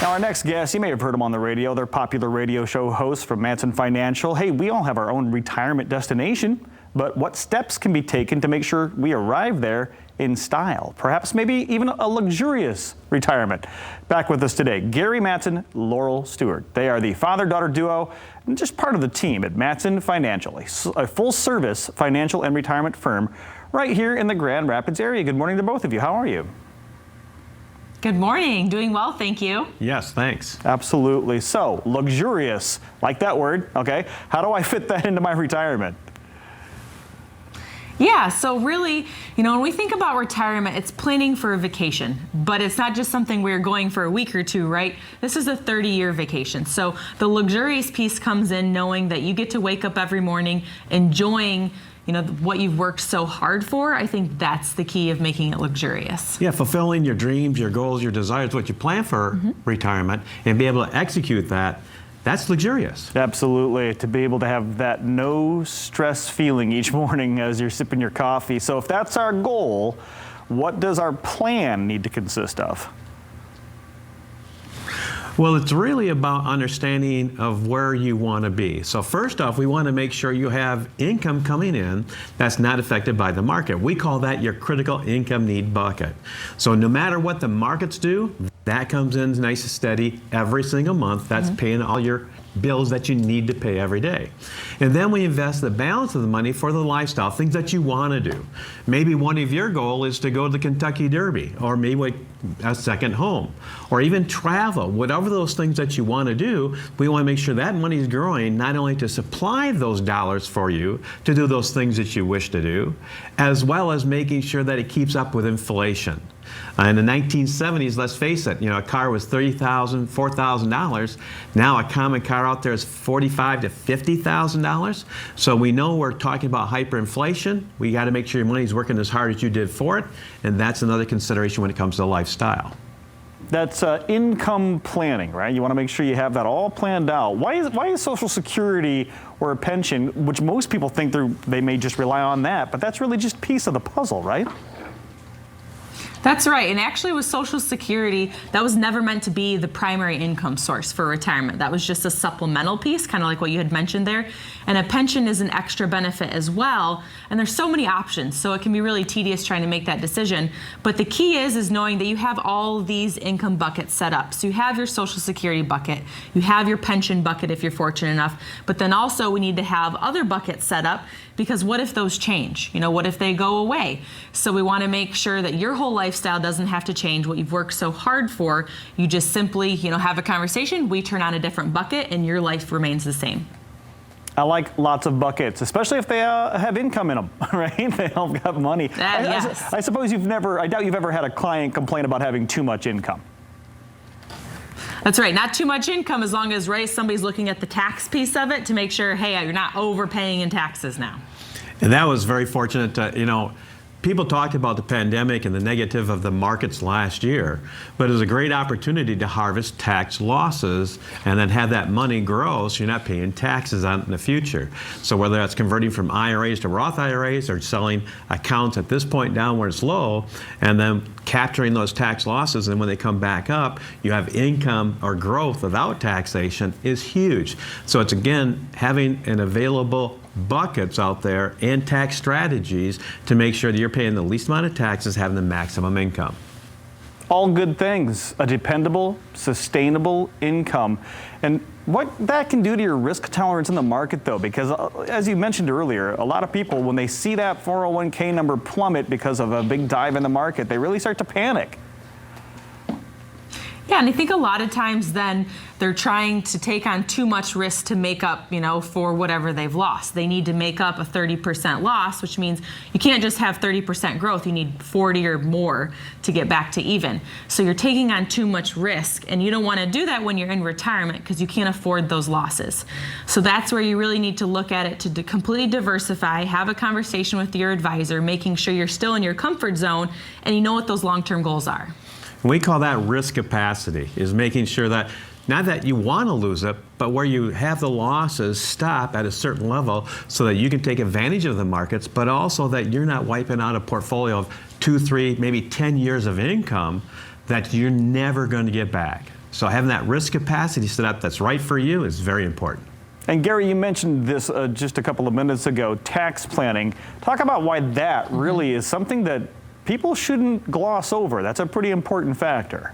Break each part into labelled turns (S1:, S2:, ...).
S1: Now, our next guest, you may have heard them on the radio. They're popular radio show hosts from Mattson Financial. Hey, we all have our own retirement destination, but what steps can be taken to make sure we arrive there in style? Perhaps maybe even a luxurious retirement. Back with us today, Gary Mattson, Laurel Steward. They are the father-daughter duo and just part of the team at Mattson Financial, a full-service financial and retirement firm right here in the Grand Rapids area. Good morning to both of you. How are you?
S2: Good morning. Doing well, thank you.
S3: Yes, thanks.
S1: Absolutely. So, luxurious, like that word, okay? How do I fit that into my retirement?
S2: Yeah, so really, when we think about retirement, it's planning for a vacation, but it's not just something we're going for a week or two, right? This is a 30-year vacation. So the luxurious piece comes in knowing that you get to wake up every morning enjoying what you've worked so hard for. I think that's the key of making it luxurious.
S3: Yeah, fulfilling your dreams, your goals, your desires, what you plan for retirement, and be able to execute that, that's luxurious.
S1: Absolutely. To be able to have that no stress feeling each morning as you're sipping your coffee. So if that's our goal, what does our plan need to consist of?
S3: Well, it's really about understanding of where you want to be. So first off, we want to make sure you have income coming in that's not affected by the market. We call that your critical income need bucket. So no matter what the markets do, that comes in nice and steady every single month. That's paying all your bills that you need to pay every day. And then we invest the balance of the money for the lifestyle, things that you want to do. Maybe one of your goals is to go to the Kentucky Derby, or maybe a second home, or even travel. Whatever those things that you want to do, we want to make sure that money is growing not only to supply those dollars for you to do those things that you wish to do, as well as making sure that it keeps up with inflation. In the 1970s, let's face it, a car was $30,000, $4,000. Now a common car out there is $45,000 to $50,000. So we know we're talking about hyperinflation. We got to make sure your money's working as hard as you did for it, and that's another consideration when it comes to lifestyle.
S1: That's income planning, right? You want to make sure you have that all planned out. Why is Social Security or a pension, which most people think they may just rely on that, but that's really just a piece of the puzzle, right?
S2: That's right. And actually with Social Security, that was never meant to be the primary income source for retirement. That was just a supplemental piece, kind of like what you had mentioned there. And a pension is an extra benefit as well. And there's so many options, so it can be really tedious trying to make that decision. But the key is knowing that you have all these income buckets set up. So you have your Social Security bucket, you have your pension bucket if you're fortunate enough, but then also we need to have other buckets set up, because what if those change? What if they go away? So we want to make sure that your whole lifestyle doesn't have to change, what you've worked so hard for. You just simply, have a conversation, we turn on a different bucket, and your life remains the same.
S1: I like lots of buckets, especially if they have income in them, right? They all got money.
S2: Yes.
S1: I suppose I doubt you've ever had a client complain about having too much income.
S2: That's right. Not too much income, as long as somebody's looking at the tax piece of it to make sure, hey, you're not overpaying in taxes now.
S3: And that was very fortunate. People talked about the pandemic and the negative of the markets last year, but it was a great opportunity to harvest tax losses and then have that money grow so you're not paying taxes on it in the future. So whether that's converting from IRAs to Roth IRAs or selling accounts at this point down where it's low and then capturing those tax losses, and when they come back up, you have income or growth without taxation is huge. So it's, again, having an available buckets out there and tax strategies to make sure that you're paying the least amount of taxes, having the maximum income.
S1: All good things, a dependable, sustainable income. And what that can do to your risk tolerance in the market, though, because as you mentioned earlier, a lot of people, when they see that 401k number plummet because of a big dive in the market, they really start to panic.
S2: Yeah, and I think a lot of times then they're trying to take on too much risk to make up, for whatever they've lost. They need to make up a 30% loss, which means you can't just have 30% growth. You need 40 or more to get back to even. So you're taking on too much risk, and you don't want to do that when you're in retirement because you can't afford those losses. So that's where you really need to look at it to completely diversify, have a conversation with your advisor, making sure you're still in your comfort zone and you know what those long-term goals are.
S3: We call that risk capacity, is making sure that not that you want to lose it, but where you have the losses stop at a certain level so that you can take advantage of the markets, but also that you're not wiping out a portfolio of 2, 3, maybe 10 years of income that you're never going to get back. So having that risk capacity set up that's right for you is very important.
S1: And Gary, you mentioned this just a couple of minutes ago, tax planning. Talk about why that really is something that people shouldn't gloss over. That's a pretty important factor.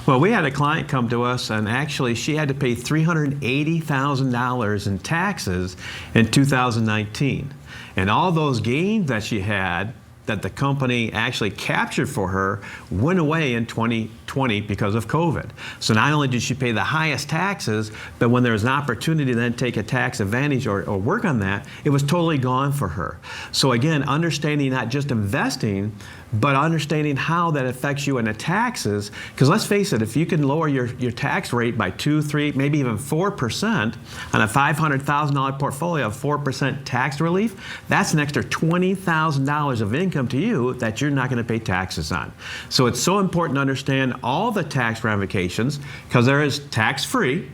S3: Well, we had a client come to us, and actually she had to pay $380,000 in taxes in 2019. And all those gains that she had that the company actually captured for her went away in 2020 because of COVID. So not only did she pay the highest taxes, but when there was an opportunity to then take a tax advantage or work on that, it was totally gone for her. So again, understanding not just investing, but understanding how that affects you in the taxes, because let's face it, if you can lower your tax rate by 2, 3, maybe even 4% on a $500,000 portfolio of 4% tax relief, that's an extra $20,000 of income to you that you're not going to pay taxes on. So it's so important to understand all the tax ramifications, because there is tax-free,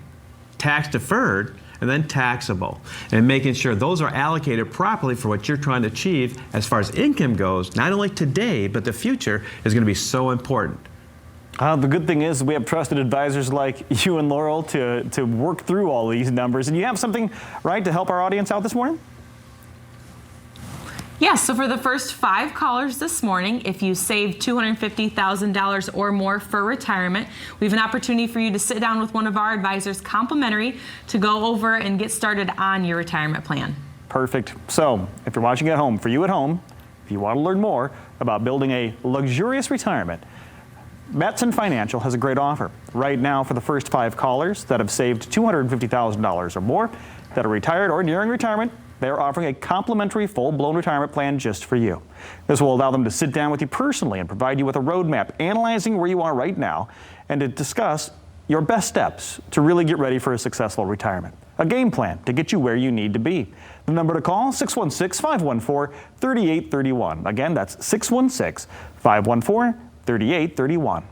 S3: tax-deferred, and then taxable, and making sure those are allocated properly for what you're trying to achieve as far as income goes, not only today, but the future is going to be so important.
S1: The good thing is we have trusted advisors like you and Laurel to work through all these numbers. And you have something, right, to help our audience out this morning?
S2: Yes, so for the first 5 callers this morning, if you save $250,000 or more for retirement, we have an opportunity for you to sit down with one of our advisors, complimentary, to go over and get started on your retirement plan.
S1: Perfect. So if you're watching at home, for you at home, if you want to learn more about building a luxurious retirement, Mattson Financial has a great offer. Right now, for the first 5 callers that have saved $250,000 or more, that are retired or nearing retirement, they are offering a complimentary full-blown retirement plan just for you. This will allow them to sit down with you personally and provide you with a roadmap, analyzing where you are right now, and to discuss your best steps to really get ready for a successful retirement. A game plan to get you where you need to be. The number to call, 616-514-3831. Again, that's 616-514-3831.